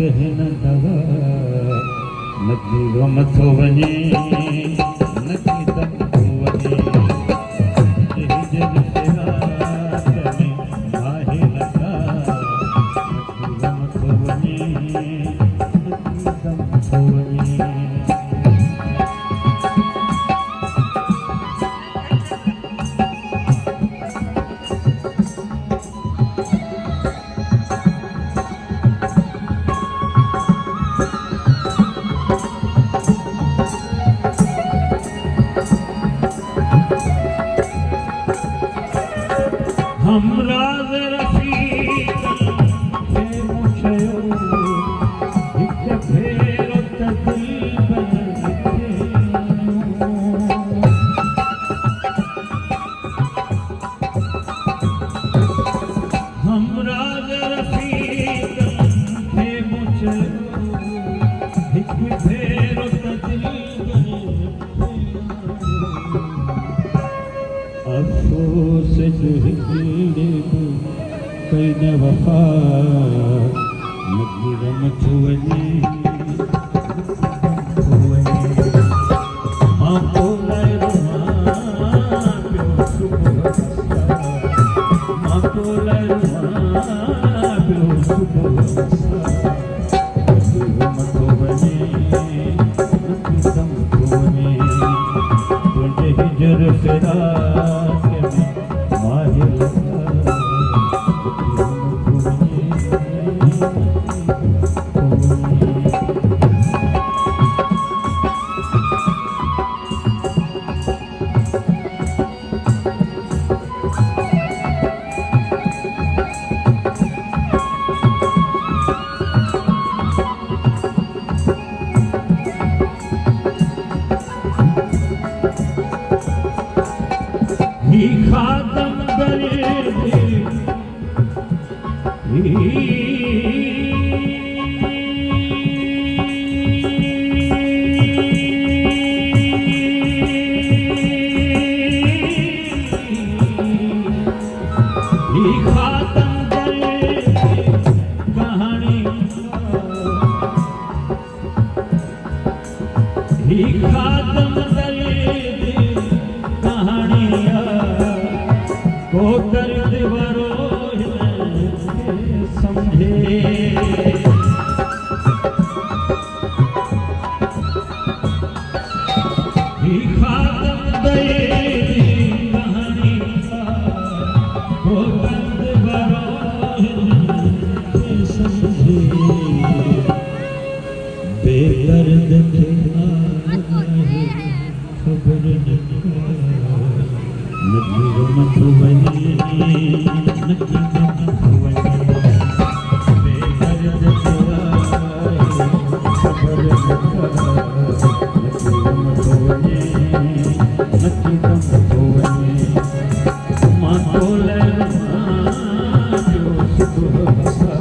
कहन दवा नकी गम थो वञे नकी दम थो वञे जन रात में आहे लगा नकी गम थो वञे नकी दम थो वञे हमरा रफ़ीक खे मुछयो हिक भेरो त दिल हमरा रफ़ीक खे मुछयो हिक भेरो त दिल अफ़सोस जो हिकिड़े कई न वफ़ा नकी गम थो वञे मां तो लाइ रुहां पियो सुबुह मां तो लाइ रुहां पियो सुबुह नकी गम थो वञे नकी गम थो वञे तुंहिंजे हिजर फिराक में माहे लगा ही खातम दर्द ही खातम दर्द कहानी ही खातम दर्द कहानिया को दर्द वरो समझे ही खातम दर्द कहानी को दर्द वरो समझे बेदर्द के खबर नकी गम थो वञे नकी गम थो वञे बेदर्द खबर नकी गम थो वञे नकी गम थो वञे मां तो लाइ रुहां पियो सुबुह